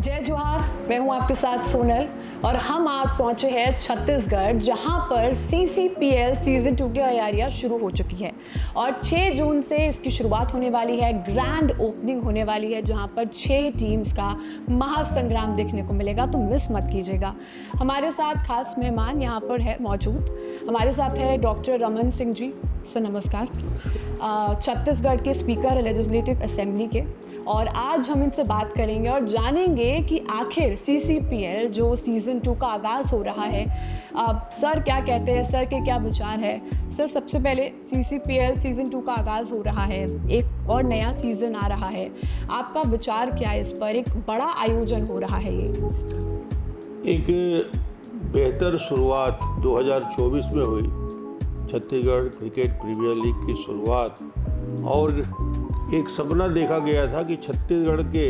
जय जोहार, मैं हूं आपके साथ सोनल और हम आप पहुंचे हैं छत्तीसगढ़, जहां पर CCPL सीज़न 2 की तैयारियां शुरू हो चुकी है और 6 जून से इसकी शुरुआत होने वाली है। ग्रैंड ओपनिंग होने वाली है जहां पर 6 टीम्स का महासंग्राम देखने को मिलेगा, तो मिस मत कीजिएगा। हमारे साथ खास मेहमान यहां पर है मौजूद। हमारे साथ है डॉक्टर रमन सिंह जी, सर नमस्कार। छत्तीसगढ़ के स्पीकर लेजिस्लेटिव असेंबली के, और आज हम इनसे बात करेंगे और जानेंगे कि आखिर CCPL जो सीज़न 2 का आगाज़ हो रहा है, सर क्या कहते हैं, सर के क्या विचार है। सर सबसे पहले CCPL सीज़न 2 का आगाज़ हो रहा है, एक और नया सीज़न आ रहा है, आपका विचार क्या है इस पर? एक बड़ा आयोजन हो रहा है, ये एक बेहतर शुरुआत 2024 में हुई। छत्तीसगढ़ क्रिकेट प्रीमियर लीग की शुरुआत, और एक सपना देखा गया था कि छत्तीसगढ़ के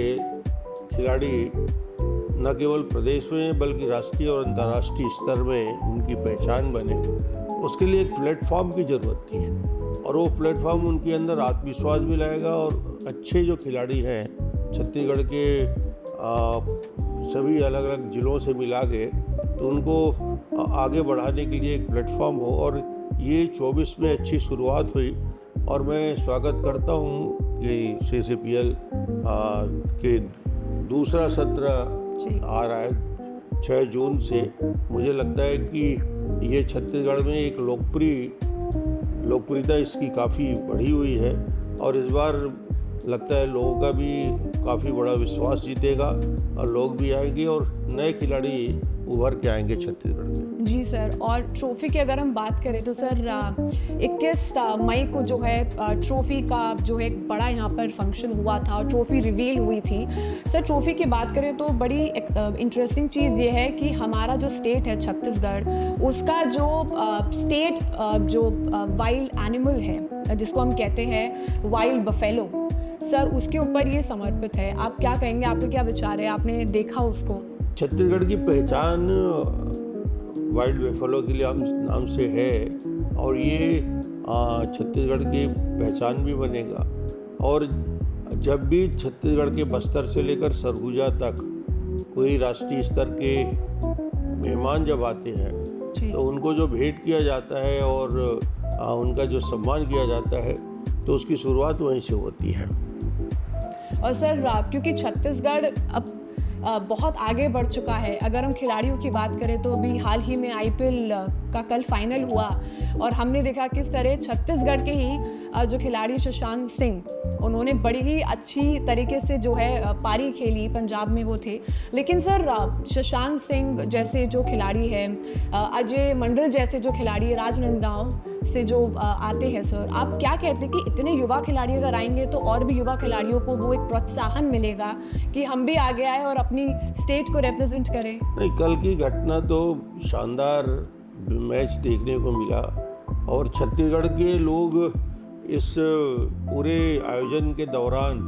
खिलाड़ी न केवल प्रदेश में बल्कि राष्ट्रीय और अंतर्राष्ट्रीय स्तर में उनकी पहचान बने। उसके लिए एक प्लेटफॉर्म की ज़रूरत थी, और वो प्लेटफॉर्म उनके अंदर आत्मविश्वास भी लाएगा, और अच्छे जो खिलाड़ी हैं छत्तीसगढ़ के सभी अलग अलग ज़िलों से मिला के, तो उनको आगे बढ़ाने के लिए एक प्लेटफॉर्म हो। और ये 24 में अच्छी शुरुआत हुई, और मैं स्वागत करता हूँ कि CCPL के दूसरा सत्र आ रहा है 6 जून से। मुझे लगता है कि ये छत्तीसगढ़ में एक लोकप्रियता इसकी काफ़ी बढ़ी हुई है, और इस बार लगता है लोगों का भी काफ़ी बड़ा विश्वास जीतेगा, और लोग भी आएंगे और नए खिलाड़ी उभर के आएंगे छत्तीसगढ़ में। जी सर, और ट्रॉफ़ी की अगर हम बात करें तो सर 21 मई को जो है ट्रॉफ़ी का जो है एक बड़ा यहाँ पर फंक्शन हुआ था और ट्रॉफ़ी रिवील हुई थी। सर ट्रॉफ़ी की बात करें तो बड़ी इंटरेस्टिंग चीज़ ये है कि हमारा जो स्टेट है छत्तीसगढ़, उसका जो स्टेट जो वाइल्ड एनिमल है जिसको हम कहते हैं वाइल्ड बफेलो, सर उसके ऊपर ये समर्पित है। आप क्या कहेंगे, आपके क्या विचार है, आपने देखा उसको? छत्तीसगढ़ की पहचान वाइल्ड बफेलो के लिए नाम से है, और ये छत्तीसगढ़ की पहचान भी बनेगा। और जब भी छत्तीसगढ़ के बस्तर से लेकर सरगुजा तक कोई राष्ट्रीय स्तर के मेहमान जब आते हैं, तो उनको जो भेंट किया जाता है और उनका जो सम्मान किया जाता है, तो उसकी शुरुआत वहीं से होती है। और सर क्योंकि छत्तीसगढ़ अब बहुत आगे बढ़ चुका है, अगर हम खिलाड़ियों की बात करें तो अभी हाल ही में IPL का कल फाइनल हुआ, और हमने देखा किस तरह छत्तीसगढ़ के ही जो खिलाड़ी शशांक सिंह, उन्होंने बड़ी ही अच्छी तरीके से जो है पारी खेली, पंजाब में वो थे। लेकिन सर शशांक सिंह जैसे जो खिलाड़ी है, अजय मंडल जैसे जो खिलाड़ी है राजनांदगांव से जो आते हैं, सर आप क्या कहते हैं कि इतने युवा खिलाड़ी अगर आएंगे तो और भी युवा खिलाड़ियों को वो एक प्रोत्साहन मिलेगा कि हम भी आगे आए और अपनी स्टेट को रिप्रेजेंट करें? नहीं, कल की घटना तो शानदार मैच देखने को मिला, और छत्तीसगढ़ के लोग इस पूरे आयोजन के दौरान,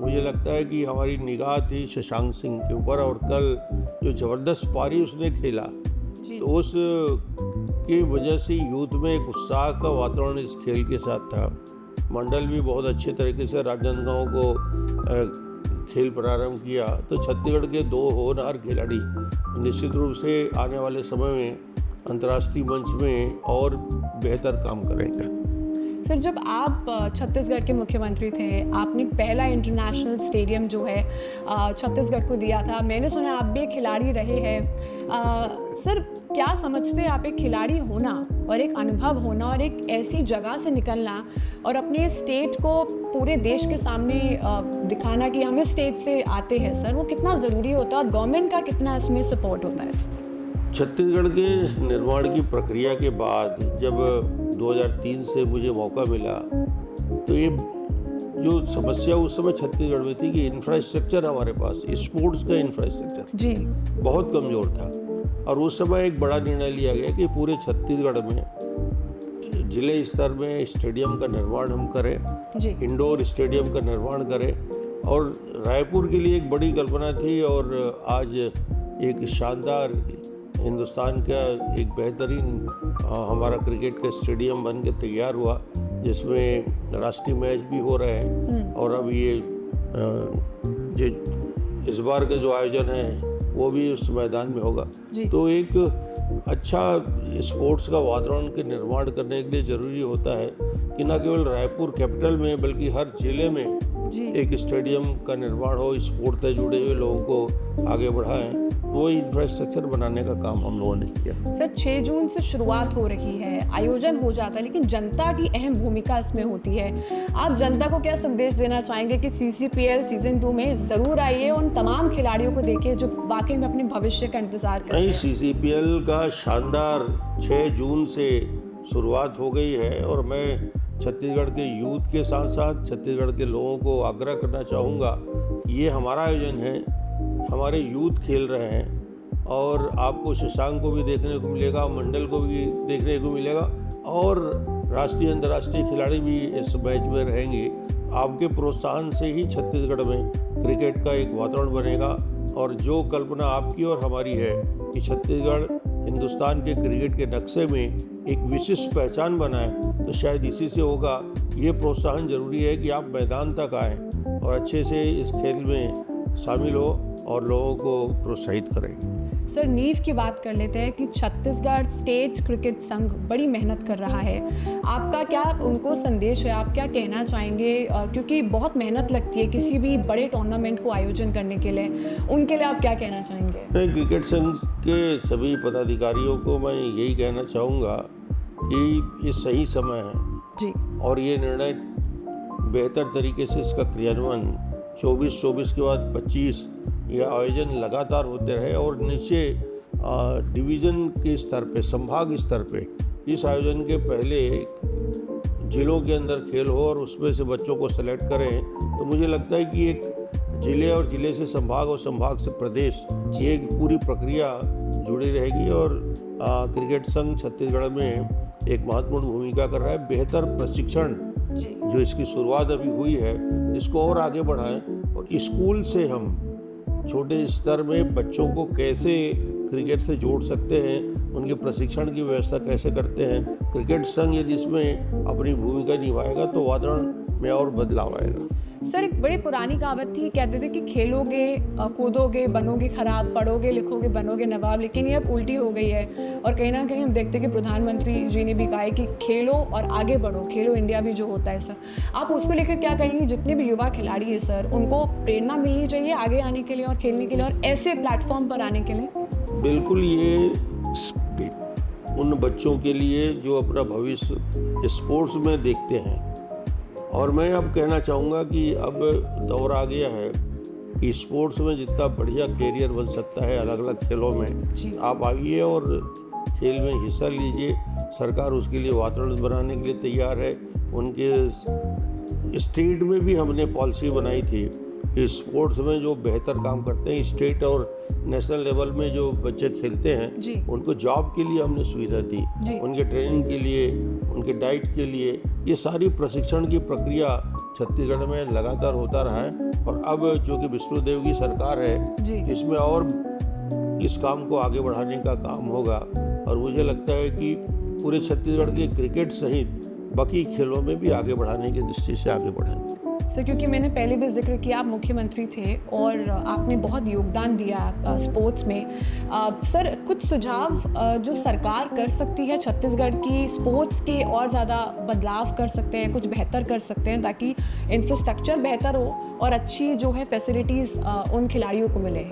मुझे लगता है कि हमारी निगाह थी शशांक सिंह के ऊपर, और कल जो ज़बरदस्त पारी उसने खेला, तो उस की वजह से यूथ में एक उत्साह का वातावरण इस खेल के साथ था। मंडल भी बहुत अच्छे तरीके से राजनांदगांव को खेल प्रारंभ किया, तो छत्तीसगढ़ के 2 होनहार खिलाड़ी निश्चित रूप से आने वाले समय में अंतर्राष्ट्रीय मंच में और बेहतर काम करेंगे। सर जब आप छत्तीसगढ़ के मुख्यमंत्री थे, आपने पहला इंटरनेशनल स्टेडियम जो है छत्तीसगढ़ को दिया था। मैंने सुना आप भी एक खिलाड़ी रहे हैं। सर क्या समझते हैं आप, एक खिलाड़ी होना और एक अनुभव होना और एक ऐसी जगह से निकलना और अपने स्टेट को पूरे देश के सामने दिखाना कि हम इस स्टेट से आते हैं, सर वो कितना ज़रूरी होता है और गवर्नमेंट का कितना इसमें सपोर्ट होता है? छत्तीसगढ़ के निर्माण की प्रक्रिया के बाद जब 2003 से मुझे मौका मिला, तो ये जो समस्या उस समय छत्तीसगढ़ में थी कि इंफ्रास्ट्रक्चर हमारे पास, स्पोर्ट्स का इंफ्रास्ट्रक्चर जी बहुत कमज़ोर था, और उस समय एक बड़ा निर्णय लिया गया कि पूरे छत्तीसगढ़ में जिले स्तर में स्टेडियम का निर्माण हम करें, इंडोर स्टेडियम का निर्माण करें। और रायपुर के लिए एक बड़ी कल्पना थी, और आज एक शानदार हिंदुस्तान का एक बेहतरीन हमारा क्रिकेट का स्टेडियम बन के तैयार हुआ, जिसमें राष्ट्रीय मैच भी हो रहे हैं, और अब ये जो इस बार का जो आयोजन है वो भी उस मैदान में होगा। जी। तो एक अच्छा स्पोर्ट्स का वातावरण के निर्माण करने के लिए ज़रूरी होता है कि न केवल रायपुर कैपिटल में बल्कि हर जिले में जी। एक स्टेडियम का निर्माण हो, स्पोर्ट्स से जुड़े हुए लोगों को आगे बढ़ाएं। वो इंफ्रास्ट्रक्चर बनाने का काम हम लोगों ने किया। सर 6 जून से शुरुआत हो रही है, आयोजन हो जाता है, लेकिन जनता की अहम भूमिका इसमें होती है। आप जनता को क्या संदेश देना चाहेंगे कि CCPL सीजन 2 में ज़रूर आइए, उन तमाम खिलाड़ियों को देखिए जो वाकई में अपने भविष्य का इंतजार कर रहे हैं? CCPL का शानदार 6 जून से शुरुआत हो गई है और मैं छत्तीसगढ़ के यूथ के साथ साथ छत्तीसगढ़ के लोगों को आग्रह करना चाहूँगा कि ये हमारा आयोजन है, हमारे यूथ खेल रहे हैं और आपको शशांक को भी देखने को मिलेगा, मंडल को भी देखने को मिलेगा और राष्ट्रीय अंतर्राष्ट्रीय खिलाड़ी भी इस मैच में रहेंगे। आपके प्रोत्साहन से ही छत्तीसगढ़ में क्रिकेट का एक वातावरण बनेगा और जो कल्पना आपकी और हमारी है कि छत्तीसगढ़ हिंदुस्तान के क्रिकेट के नक्शे में एक विशिष्ट पहचान बनाए, तो शायद इसी से होगा। ये प्रोत्साहन जरूरी है कि आप मैदान तक आएँ और अच्छे से इस खेल में शामिल हो और लोगों को प्रोत्साहित करें। सर नींव की बात कर लेते हैं कि छत्तीसगढ़ स्टेट क्रिकेट संघ बड़ी मेहनत कर रहा है, आपका क्या उनको संदेश है, आप क्या कहना चाहेंगे? क्योंकि बहुत मेहनत लगती है किसी भी बड़े टूर्नामेंट को आयोजन करने के लिए, उनके लिए आप क्या कहना चाहेंगे? मैं क्रिकेट संघ के सभी पदाधिकारियों को मैं यही कहना चाहूँगा कि ये सही समय है जी। और ये निर्णय बेहतर तरीके से इसका क्रियान्वयन 24 के बाद 25 यह आयोजन लगातार होते रहे और नीचे डिवीज़न के स्तर पे, संभाग स्तर पे इस आयोजन के पहले जिलों के अंदर खेल हो और उसमें से बच्चों को सेलेक्ट करें, तो मुझे लगता है कि एक जिले और जिले से संभाग और संभाग से प्रदेश, ये एक पूरी प्रक्रिया जुड़ी रहेगी और क्रिकेट संघ छत्तीसगढ़ में एक महत्वपूर्ण भूमिका कर रहा है। बेहतर प्रशिक्षण जो इसकी शुरुआत अभी हुई है इसको और आगे बढ़ाएं और स्कूल से हम छोटे स्तर में बच्चों को कैसे क्रिकेट से जोड़ सकते हैं, उनके प्रशिक्षण की व्यवस्था कैसे करते हैं। क्रिकेट संघ यदि इसमें अपनी भूमिका निभाएगा तो वातावरण में और बदलाव आएगा। सर एक बड़ी पुरानी कहावत थी, कहते थे कि खेलोगे कूदोगे बनोगे खराब, पढ़ोगे लिखोगे बनोगे नवाब, लेकिन ये अब उल्टी हो गई है और कहीं ना कहीं हम देखते हैं कि प्रधानमंत्री जी ने भी कहा है कि खेलो और आगे बढ़ो, खेलो इंडिया भी जो होता है सर, आप उसको लेकर क्या कहेंगे? जितने भी युवा खिलाड़ी हैं सर, उनको प्रेरणा मिलनी चाहिए आगे आने के लिए और खेलने के लिए और ऐसे प्लेटफॉर्म पर आने के लिए? बिल्कुल, ये उन बच्चों के लिए जो अपना भविष्य स्पोर्ट्स में देखते हैं और मैं अब कहना चाहूँगा कि अब दौर आ गया है कि स्पोर्ट्स में जितना बढ़िया कैरियर बन सकता है अलग अलग खेलों में, आप आइए और खेल में हिस्सा लीजिए। सरकार उसके लिए वातावरण बनाने के लिए तैयार है। उनके स्टेट में भी हमने पॉलिसी बनाई थी कि स्पोर्ट्स में जो बेहतर काम करते हैं, स्टेट और नेशनल लेवल में जो बच्चे खेलते हैं, उनको जॉब के लिए हमने सुविधा दी, उनके ट्रेनिंग के लिए, उनके डाइट के लिए। ये सारी प्रशिक्षण की प्रक्रिया छत्तीसगढ़ में लगातार होता रहा है और अब जो कि विष्णुदेव की सरकार है, इसमें और इस काम को आगे बढ़ाने का काम होगा और मुझे लगता है कि पूरे छत्तीसगढ़ के क्रिकेट सहित बाकी खेलों में भी आगे बढ़ाने की दृष्टि से आगे बढ़ेंगे। सर क्योंकि मैंने पहले भी जिक्र किया, आप मुख्यमंत्री थे और आपने बहुत योगदान दिया स्पोर्ट्स में। सर कुछ सुझाव जो सरकार कर सकती है छत्तीसगढ़ की स्पोर्ट्स के और ज़्यादा बदलाव कर सकते हैं, कुछ बेहतर कर सकते हैं ताकि इंफ्रास्ट्रक्चर बेहतर हो और अच्छी जो है फैसिलिटीज़ उन खिलाड़ियों को मिले?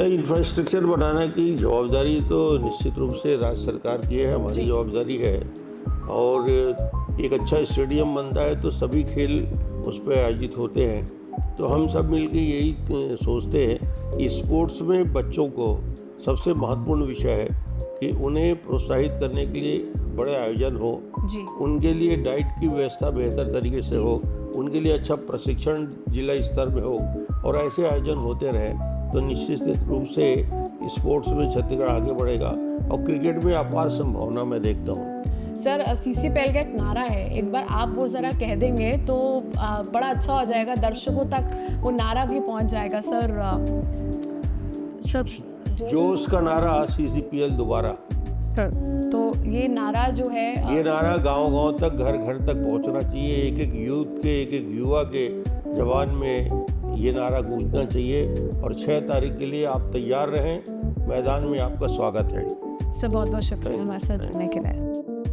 इंफ्रास्ट्रक्चर बनाने की जवाबदारी तो निश्चित रूप से राज्य सरकार की है, हमारी जवाबदारी है और एक अच्छा स्टेडियम बनता है तो सभी खेल उस पर आयोजित होते हैं। तो हम सब मिलकर यही सोचते हैं कि स्पोर्ट्स में बच्चों को सबसे महत्वपूर्ण विषय है कि उन्हें प्रोत्साहित करने के लिए बड़े आयोजन हो, उनके लिए डाइट की व्यवस्था बेहतर तरीके से हो, उनके लिए अच्छा प्रशिक्षण जिला स्तर में हो और ऐसे आयोजन होते रहे तो निश्चित रूप से स्पोर्ट्स में छत्तीसगढ़ आगे बढ़ेगा और क्रिकेट में अपार संभावना मैं देखता हूँ। सर CCPL का एक नारा है, एक बार आप वो ज़रा कह देंगे तो बड़ा अच्छा हो जाएगा, दर्शकों तक वो नारा भी पहुंच जाएगा। सर जोश का नारा CCPL दोबारा। तो ये नारा जो है, ये नारा गांव-गांव तक, घर-घर तक पहुंचना चाहिए। एक एक यूथ के, एक एक युवा के जवान में ये नारा गूंजना चाहिए और 6 तारीख के लिए आप तैयार रहें। मैदान में आपका स्वागत है। सर बहुत बहुत शुक्रिया हमारे साथ जुड़ने के लिए।